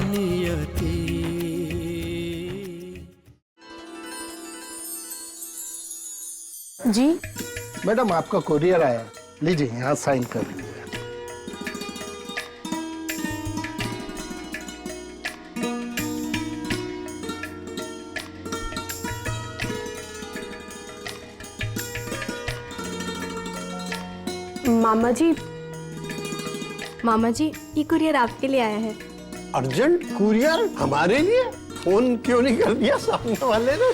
नियति। जी मैडम आपका कोरियर आया, लीजिए यहाँ साइन कर लीजिए। मामा जी ये कुरियर आपके लिए आया है। अर्जेंट कुरियर हमारे लिए? फोन क्यों नहीं कर दिया सामने वाले ने?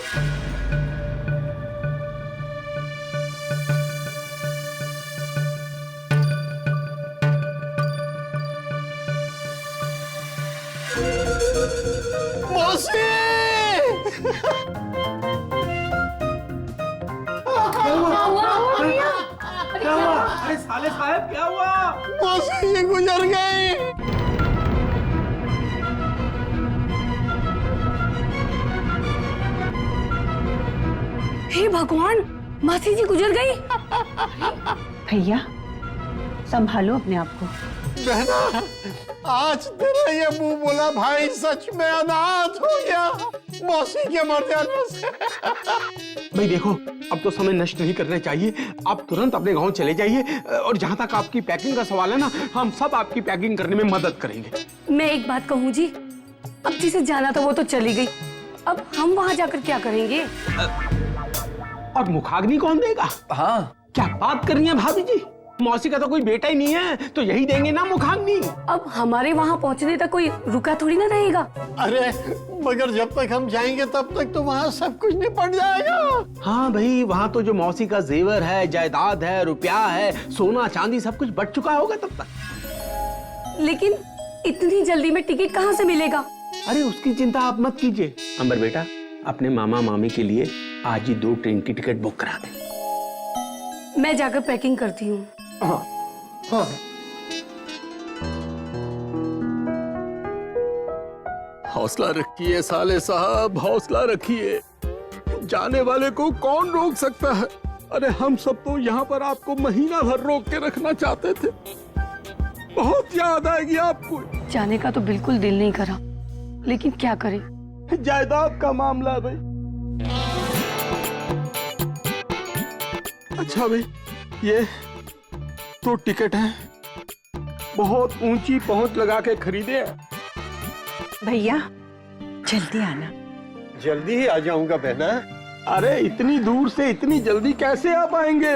मौसी! क्या हुआ? अरे साले साहब क्या हुआ? मौसी जी गुजर गई। हे भगवान, मासी जी गुजर गई। भैया संभालो अपने आप को। बहना, आज तेरा ये मुंह बोला भाई सच में अनाथ हो गया मौसी के मर जाने से। भाई देखो, अब तो समय नष्ट नहीं करना चाहिए। आप तुरंत अपने गांव चले जाइए और जहां तक आपकी पैकिंग का सवाल है ना, हम सब आपकी पैकिंग करने में मदद करेंगे। मैं एक बात कहूँ जी, अब जिसे जाना था वो तो चली गई, अब हम वहाँ जाकर क्या करेंगे? और मुखाग्नि कौन देगा? हाँ, क्या बात कर रही हैं भाभी जी? मौसी का तो कोई बेटा ही नहीं है, तो यही देंगे ना मुखाग्नि। अब हमारे वहाँ पहुँचने तक कोई रुका थोड़ी ना रहेगा। अरे मगर जब तक हम जाएंगे तब तक तो वहाँ सब कुछ निपट जाएगा। हाँ भाई, वहाँ तो जो मौसी का जेवर है, जायदाद है, रुपया है, सोना चांदी सब कुछ बच चुका होगा तब तक। लेकिन इतनी जल्दी में टिकट कहाँ से मिलेगा? अरे उसकी चिंता आप मत कीजिए। अंबर बेटा, अपने मामा मामी के लिए आज ही 2 ट्रेन की टिकट बुक करा दे। मैं जाकर पैकिंग करती हूँ। हाँ, हाँ। हौसला रखिए साले साहब, हौसला रखिए। जाने वाले को कौन रोक सकता है? अरे हम सब तो यहाँ पर आपको महीना भर रोक के रखना चाहते थे। बहुत याद आएगी आपको। जाने का तो बिल्कुल दिल नहीं करा, लेकिन क्या करें? जायदाद का मामला है भाई। अच्छा भाई, ये तो टिकट है, बहुत ऊंची पहुंच लगा के खरीदे हैं। भैया जल्दी आना। जल्दी ही आ जाऊंगा बहना। अरे इतनी दूर से इतनी जल्दी कैसे आ पाएंगे?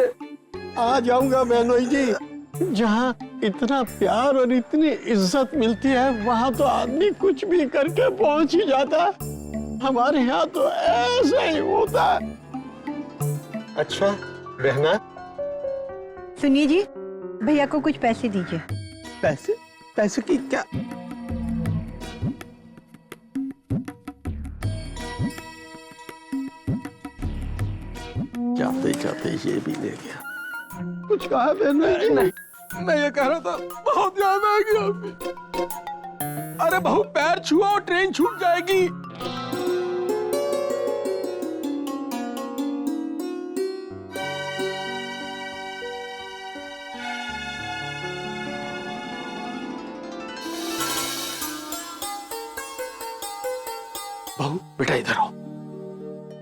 आ जाऊंगा बहनोई जी। जहाँ इतना प्यार और इतनी इज्जत मिलती है वहाँ तो आदमी कुछ भी करके पहुंच ही जाता है। हमारे यहाँ तो ऐसा ही होता है। अच्छा बहना, सुनिए जी, भैया को कुछ पैसे दीजिए। पैसे? पैसे की क्या? जाते जाते ये भी ले गया। कुछ कहा बहनोई जी? नहीं, मैं ये कह रहा था, बहुत याद आएगी आपकी। अरे बहू, पैर छुआ और ट्रेन छूट जाएगी। बहू बेटा इधर आओ।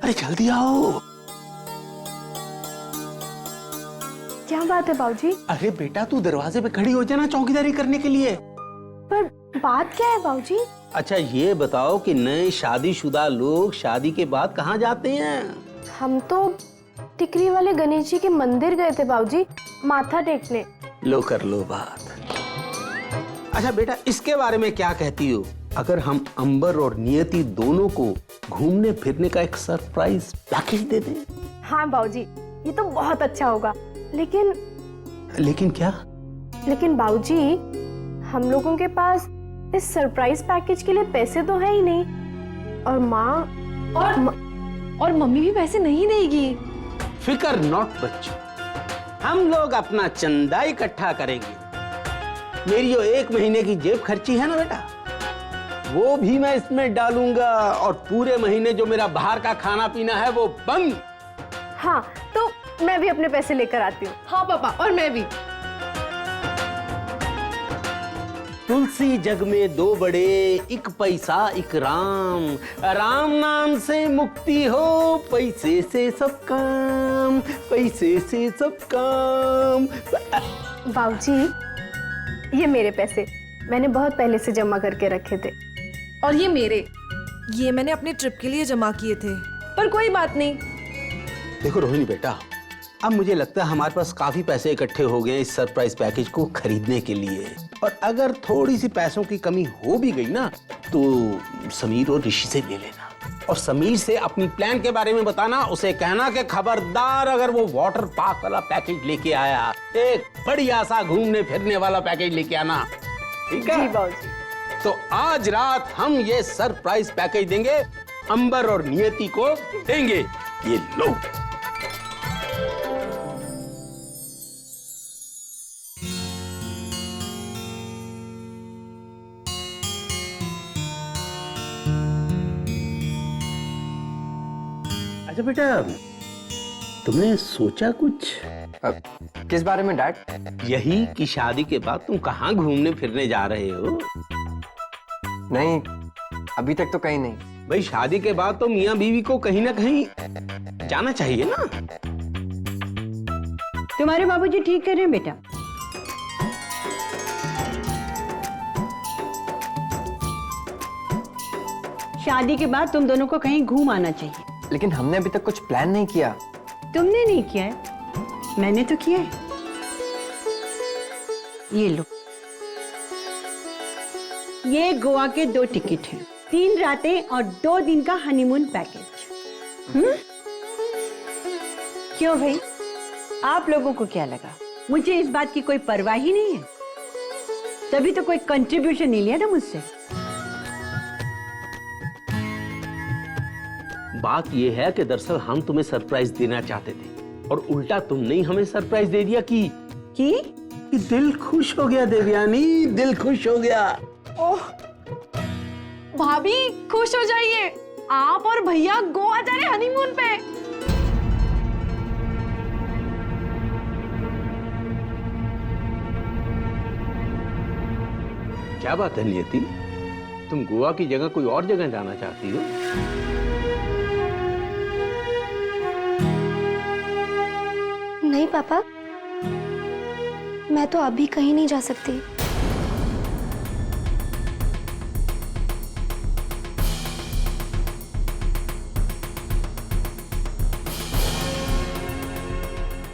अरे जल्दी आओ। क्या बात है बाबूजी? अरे बेटा, तू दरवाजे पे खड़ी हो जाना चौकीदारी करने के लिए। पर बात क्या है बाबूजी? अच्छा ये बताओ कि नए शादीशुदा लोग शादी के बाद कहाँ जाते हैं? हम तो टिकरी वाले गणेश जी के मंदिर गए थे बाबूजी, माथा टेकने। लो कर लो बात। अच्छा बेटा, इसके बारे में क्या कहती हो अगर हम अंबर और नियति दोनों को घूमने फिरने का एक सरप्राइज पैकेज दे दें? हाँ बाबूजी, ये तो बहुत अच्छा होगा। लेकिन क्या? लेकिन बाबूजी, हम लोगों के पास इस सरप्राइज पैकेज के लिए पैसे तो है ही नहीं, और माँ और मम्मी भी पैसे नहीं देगी। फिकर नॉट बच्चों, हम लोग अपना चंदा इकट्ठा करेंगे। मेरी जो 1 महीने की जेब खर्ची है ना बेटा, वो भी मैं इसमें डालूंगा, और पूरे महीने जो मेरा बाहर का खाना पीना है वो बंद। हाँ, तो मैं भी अपने पैसे लेकर आती हूँ। हाँ पापा, और मैं भी। तुलसी जग में दो बड़े, एक पैसा एक राम, राम नाम से मुक्ति हो, पैसे से सब काम, पैसे से सब काम। बाबूजी, ये मेरे पैसे मैंने बहुत पहले से जमा करके रखे थे। और ये मैंने अपने ट्रिप के लिए जमा किए थे, पर कोई बात नहीं। देखो रोहिणी बेटा, अब मुझे लगता है हमारे पास काफी पैसे इकट्ठे हो गए इस सरप्राइज पैकेज को खरीदने के लिए। और अगर थोड़ी सी पैसों की कमी हो भी गई ना, तो समीर और ऋषि से ले लेना, और समीर से अपनी प्लान के बारे में बताना। उसे कहना कि खबरदार अगर वो वाटर पार्क वाला पैकेज लेके आया, एक बढ़िया सा घूमने फिरने वाला पैकेज लेके आना, ठीक है? जी बाबूजी। तो आज रात हम ये सरप्राइज पैकेज देंगे, अंबर और नियति को देंगे। ये लो। अच्छा बेटा, तुमने सोचा कुछ? किस बारे में डैड? यही कि शादी के बाद तुम कहाँ घूमने फिरने जा रहे हो? नहीं, अभी तक तो कहीं नहीं। भाई शादी के बाद तो मियाँ बीवी को कहीं ना कहीं जाना चाहिए ना। तुम्हारे बाबूजी ठीक कह रहे हैं बेटा। शादी के बाद तुम दोनों को कहीं घूम आना चाहिए। लेकिन हमने अभी तक कुछ प्लान नहीं किया। तुमने नहीं किया है, मैंने तो किया है। ये लो, ये गोवा के 2 टिकट हैं, 3 रातें और 2 दिन का हनीमून पैकेज। क्यों भाई, आप लोगों को क्या लगा मुझे इस बात की कोई परवाह ही नहीं है? तभी तो कोई कंट्रीब्यूशन नहीं लिया ना मुझसे। बात यह है कि दरअसल हम तुम्हें सरप्राइज देना चाहते थे, और उल्टा तुमने ही हमें सरप्राइज दे दिया कि दिल खुश हो गया देवयानी, दिल खुश हो गया। ओह भाभी, खुश हो जाइए, आप और भैया गोवा जा रहे हनीमून पे। क्या बात है नियति, तुम गोवा की जगह कोई और जगह जाना चाहती हो? नहीं पापा, मैं तो अभी कहीं नहीं जा सकती।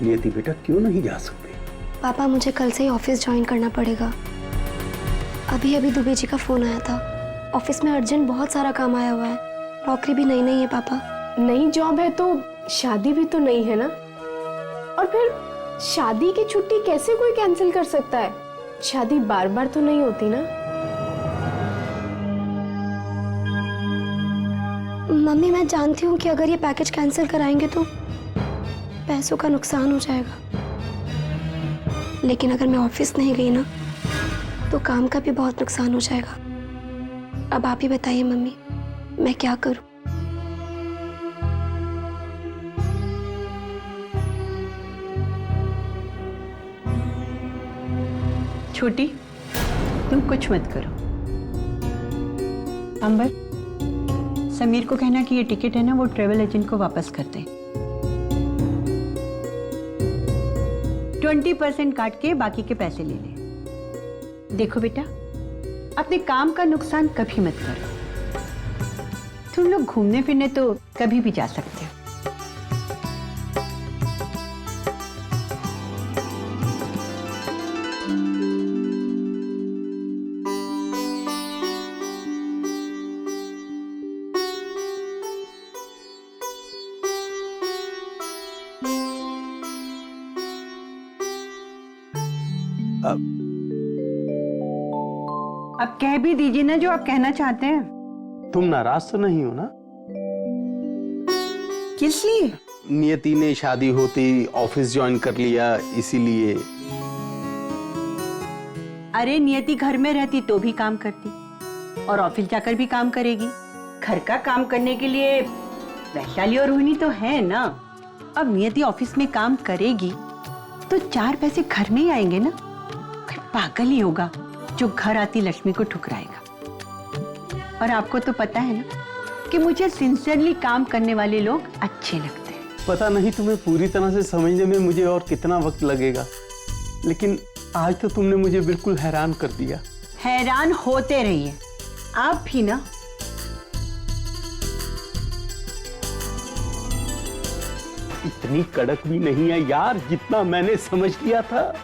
नियति बेटा, क्यों नहीं जा सकते? पापा, मुझे कल से ही ऑफिस ज्वाइन करना पड़ेगा। अभी अभी दुबे जी का फोन आया था, ऑफिस में अर्जेंट बहुत सारा काम आया हुआ है। नौकरी भी नई है पापा। नई जॉब है तो शादी भी तो नहीं है ना, और फिर शादी की छुट्टी कैसे कोई कैंसिल कर सकता है? शादी बार बार तो नहीं होती ना। मम्मी, मैं जानती हूँ कि अगर ये पैकेज कैंसिल कराएंगे तो पैसों का नुकसान हो जाएगा, लेकिन अगर मैं ऑफिस नहीं गई ना तो काम का भी बहुत नुकसान हो जाएगा। अब आप ही बताइए मम्मी, मैं क्या करूं? छोटी, तुम कुछ मत करो। अंबर, समीर को कहना कि ये टिकट है ना, वो ट्रेवल एजेंट को वापस कर दे। 20% काट के बाकी के पैसे ले ले। देखो बेटा, अपने काम का नुकसान कभी मत करो। तुम लोग घूमने फिरने तो कभी भी जा सकते हो। अब कह भी दीजिए ना जो आप कहना चाहते हैं। तुम नाराज तो नहीं हो ना? किस लिए? नियति ने शादी होती ऑफिस ज्वाइन कर लिया, इसीलिए। अरे नियति घर में रहती तो भी काम करती, और ऑफिस जाकर भी काम करेगी। घर का काम करने के लिए वैशाली और रोहिणी तो है ना। अब नियति ऑफिस में काम करेगी तो 4 पैसे घर में ही आएंगे ना। कोई पागल ही होगा जो घर आती लक्ष्मी को ठुकराएगा। और आपको तो पता है ना कि मुझे सिंसियरली काम करने वाले लोग अच्छे लगते हैं। पता नहीं तुम्हें पूरी तरह से समझने में मुझे और कितना वक्त लगेगा, लेकिन आज तो तुमने मुझे बिल्कुल हैरान कर दिया। हैरान होते रहिए आप भी ना। इतनी कड़क भी नहीं है यार जितना मैंने समझ लिया था,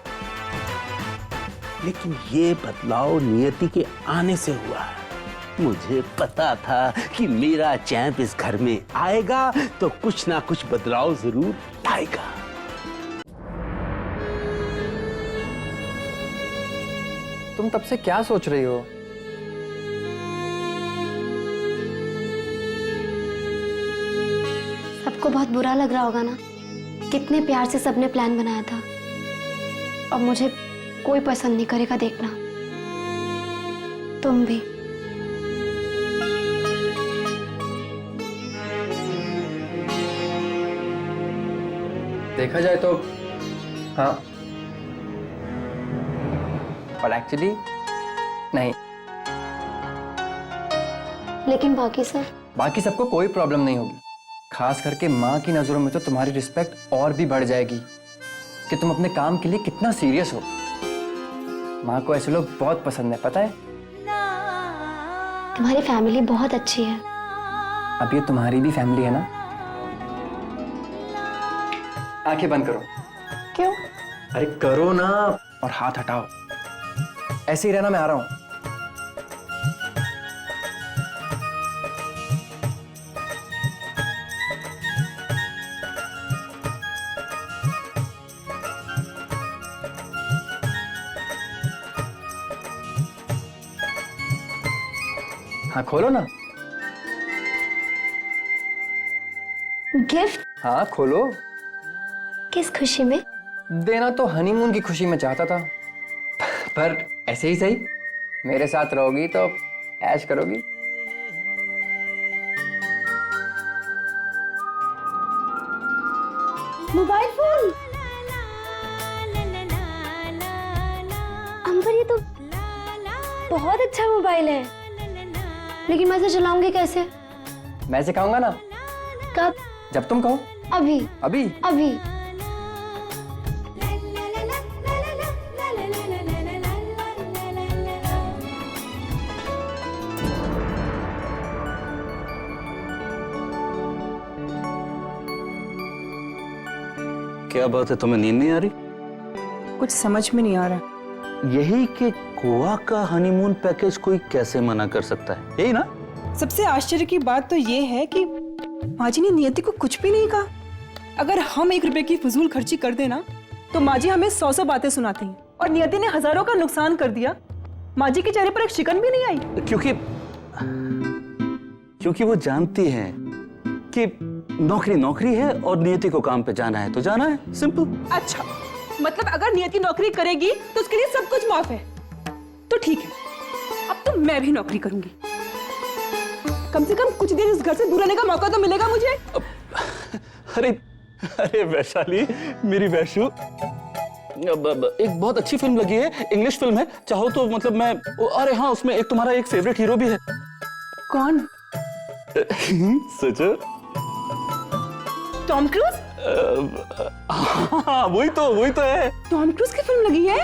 लेकिन ये बदलाव नियति के आने से हुआ है। मुझे पता था कि मेरा चैंप इस घर में आएगा तो कुछ ना कुछ बदलाव जरूर आएगा। तुम तब से क्या सोच रही हो? सबको बहुत बुरा लग रहा होगा ना, कितने प्यार से सबने प्लान बनाया था। अब मुझे कोई पसंद नहीं करेगा देखना। तुम भी। देखा जाए तो हाँ, पर एक्चुअली नहीं। लेकिन बाकी सब? बाकी सबको कोई प्रॉब्लम नहीं होगी। खास करके माँ की नजरों में तो तुम्हारी रिस्पेक्ट और भी बढ़ जाएगी कि तुम अपने काम के लिए कितना सीरियस हो। माँ को ऐसे लोग बहुत पसंद है, पता है? तुम्हारी फैमिली बहुत अच्छी है। अब ये तुम्हारी भी फैमिली है ना। आंखें बंद करो। क्यों? अरे करो ना, और हाथ हटाओ। ऐसे ही रहना, मैं आ रहा हूं। हाँ खोलो ना। गिफ्ट? हाँ खोलो। किस खुशी में? देना तो हनीमून की खुशी में चाहता था, पर ऐसे ही सही। मेरे साथ रहोगी तो ऐश करोगी। Mobile phone? अंबर, ये तो बहुत अच्छा मोबाइल है, लेकिन मैं इसे चलाऊंगी कैसे? मैं सिखाऊंगा ना। कब? जब तुम कहो। अभी? अभी? अभी। क्या बात है, तुम्हें नींद नहीं आ रही? कुछ समझ में नहीं आ रहा। यही कि गोवा का हनीमून पैकेज कोई कैसे मना कर सकता है, यही ना? सबसे आश्चर्य की बात तो ये है कि माँ जी ने नियति को कुछ भी नहीं कहा। अगर हम 1 रुपए की फजूल खर्ची कर देना तो माँ जी हमें 100 बातें सुनाती हैं, और नियति ने हजारों का नुकसान कर दिया। माँ जी के चेहरे पर एक शिकन भी नहीं आई। क्योंकि वो जानती है कि नौकरी नौकरी है और नियति को काम पे जाना है तो जाना है, सिंपल। अच्छा, मतलब अगर नियति नौकरी करेगी तो उसके लिए सब कुछ माफ है। तो ठीक है, अब तो मैं भी नौकरी करूंगी। कम से कम कुछ देर इस घर से दूर रहने का मौका तो मिलेगा मुझे। अरे वैशाली, मेरी वैशु, एक बहुत अच्छी फिल्म लगी है, इंग्लिश फिल्म है, चाहो तो मतलब मैं, अरे हाँ, उसमें एक तुम्हारा एक फेवरेट हीरो भी है। कौन? सोचो। Tom cruise? हाँ, वही तो है। टॉम क्रूज की फिल्म लगी है?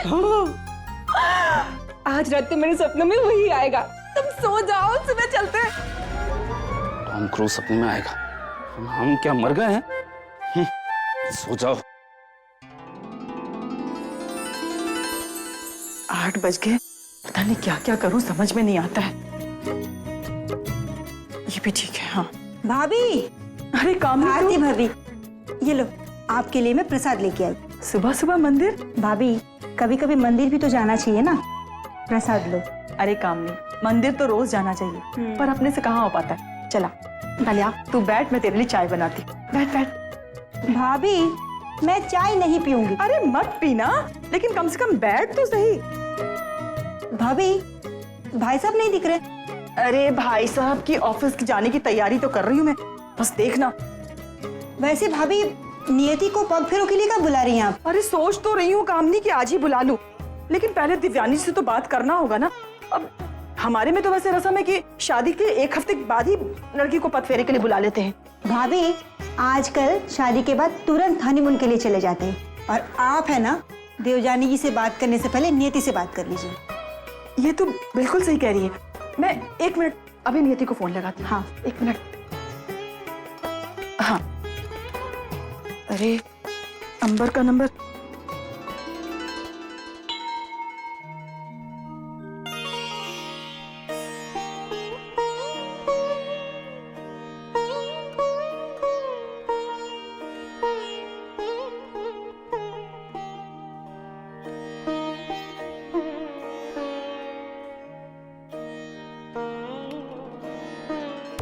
आज रात तो मेरे सपनों में वही आएगा। तुम सो जाओ, सुबह चलते हैं। टॉम क्रूज सपने में आएगा? हम क्या मर गए हैं? सो जाओ। 8 बज गए, पता नहीं क्या क्या करूं, समझ में नहीं आता है। ये भी ठीक है। हाँ भाभी। अरे काम आरती भाभी, ये लो, आपके लिए मैं प्रसाद लेके आई। सुबह सुबह मंदिर? भाभी, कभी कभी मंदिर भी तो जाना चाहिए ना। प्रसाद लो। अरे कामनी, मंदिर तो रोज जाना चाहिए, पर अपने से कहाँ हो पाता है। चला डालिया, तू बैठ, मैं तेरे लिए चाय बनाती। बैठ बैठ। भाभी, मैं चाय नहीं पीऊंगी। अरे मत पीना, लेकिन कम से कम बैठ तो सही। भाभी, भाई साहब नहीं दिख रहे। अरे भाई साहब की ऑफिस की जाने की तैयारी तो कर रही हूँ मैं, बस देखना। वैसे भाभी, नियति को पग फेरों के लिए कब बुला रही हैं आप? अरे सोच तो रही हूँ कामनी कि आज ही बुला लूं, लेकिन पहले दिव्यानी से तो बात करना होगा ना। अब हमारे में तो वैसे रस्म है कि शादी के 1 हफ्ते बाद ही लड़की को पत फेरे के लिए बुला लेते हैं। भाभी आजकल शादी के बाद तुरंत हनीमून के लिए चले जाते हैं, और आप है ना, देवजानी जी से बात करने से पहले नियति से बात कर लीजिए। ये तो बिल्कुल सही कह रही है। मैं 1 मिनट अभी नियति को फोन लगाती हूँ। हाँ 1 मिनट। हाँ अरे अंबर का नंबर।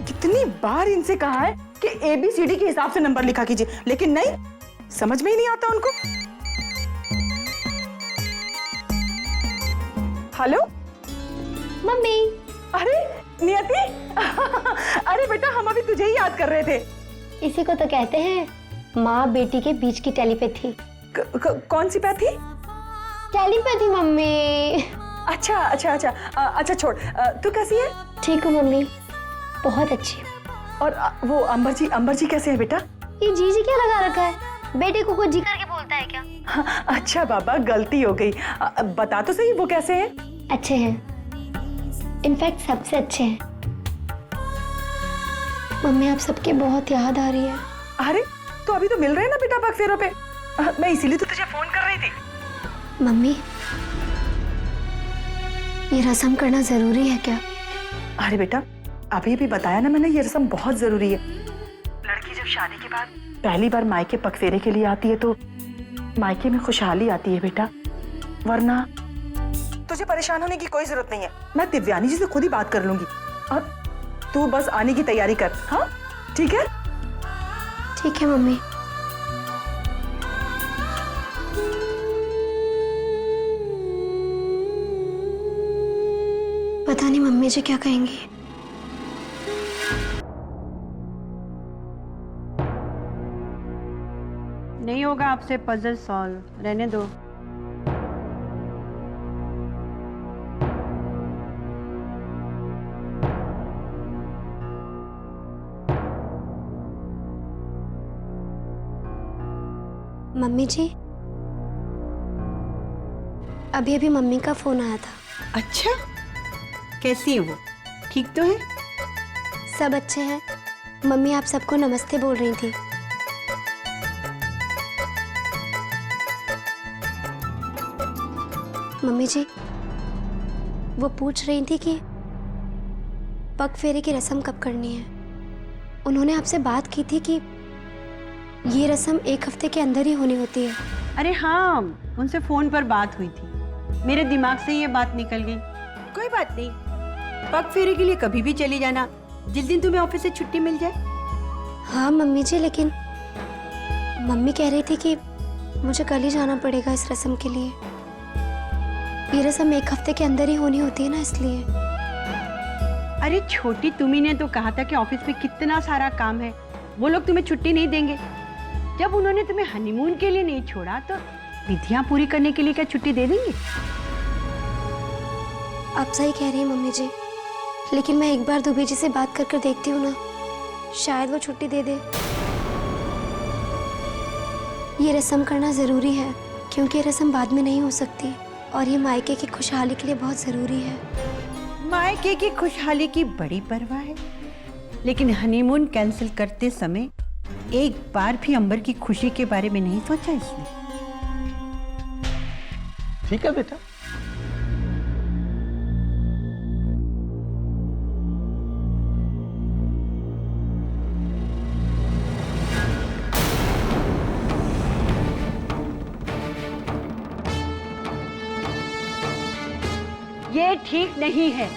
कितनी बार इनसे कहा है कि ABCD के हिसाब से नंबर लिखा कीजिए, लेकिन नहीं, समझ में ही नहीं आता उनको। Hello mummy. अरे नियति अरे बेटा हम अभी तुझे ही याद कर रहे थे। इसी को तो कहते हैं माँ बेटी के बीच की टेलीपैथी। कौन सी पैथी? Telepathy mummy. अच्छा अच्छा अच्छा अच्छा छोड़, तू कैसी है? ठीक हूँ मम्मी, बहुत अच्छी। और वो अंबर जी कैसे है बेटा? ये जी क्या लगा रखा है? बेटे को कुछ जी करके बोलता है क्या? हाँ, अच्छा बाबा गलती हो गई। बता तो सही वो कैसे हैं? अच्छे हैं, इनफैक्ट सबसे अच्छे हैं। मम्मी आप सबके बहुत याद आ रही है। अरे तो अभी तो मिल रहे हैं ना बेटा पगफेरों पे, मैं इसीलिए तो तुझे फोन कर रही थी। मम्मी ये रस्म करना जरूरी है क्या? अरे बेटा अभी भी बताया ना मैंने, ये रस्म बहुत जरूरी है। लड़की जब शादी के बाद पहली बार मायके पगफेरे के लिए आती है तो मायके में खुशहाली आती है बेटा, वरना तुझे परेशान होने की कोई जरूरत नहीं है। मैं दिव्यानी जी से खुद ही बात कर लूंगी, और तू बस आने की तैयारी कर। हाँ ठीक है? ठीक है मम्मी। पता नहीं मम्मी जी क्या कहेंगी। नहीं होगा आपसे पजल सॉल्व, रहने दो। मम्मी जी अभी अभी मम्मी का फोन आया था। अच्छा कैसी है वो? ठीक तो है? सब अच्छे हैं। मम्मी आप सबको नमस्ते बोल रही थी। मम्मी जी वो पूछ रही थी कि पग फेरे की रस्म कब करनी है। उन्होंने आपसे बात की थी कि ये रस्म 1 हफ्ते के अंदर ही होनी होती है। अरे हाँ, उनसे फोन पर बात हुई थी, मेरे दिमाग से ये बात निकल गई। कोई बात नहीं, पग फेरे के लिए कभी भी चली जाना, जिस दिन तुम्हें ऑफिस से छुट्टी मिल जाए। हाँ मम्मी जी, लेकिन मम्मी कह रही थी कि मुझे कल ही जाना पड़ेगा इस रस्म के लिए। ये रस्म 1 हफ्ते के अंदर ही होनी होती है ना, इसलिए। अरे छोटी, तुम्ही ने तो कहा था कि ऑफिस में कितना सारा काम है, वो लोग तुम्हें छुट्टी नहीं देंगे। जब उन्होंने तुम्हें हनीमून के लिए नहीं छोड़ा तो विधियां पूरी करने के लिए क्या छुट्टी दे देंगे? आप सही कह रही हैं मम्मी जी, लेकिन मैं एक बार दुबे जी से बात कर देखती हूँ ना, शायद वो छुट्टी दे दे। ये रस्म करना जरूरी है, क्योंकि ये रस्म बाद में नहीं हो सकती, और ये मायके की खुशहाली के लिए बहुत जरूरी है। मायके की खुशहाली की बड़ी परवाह है, लेकिन हनीमून कैंसिल करते समय एक बार भी अंबर की खुशी के बारे में नहीं सोचा इसने। ठीक है बेटा। ये ठीक नहीं है।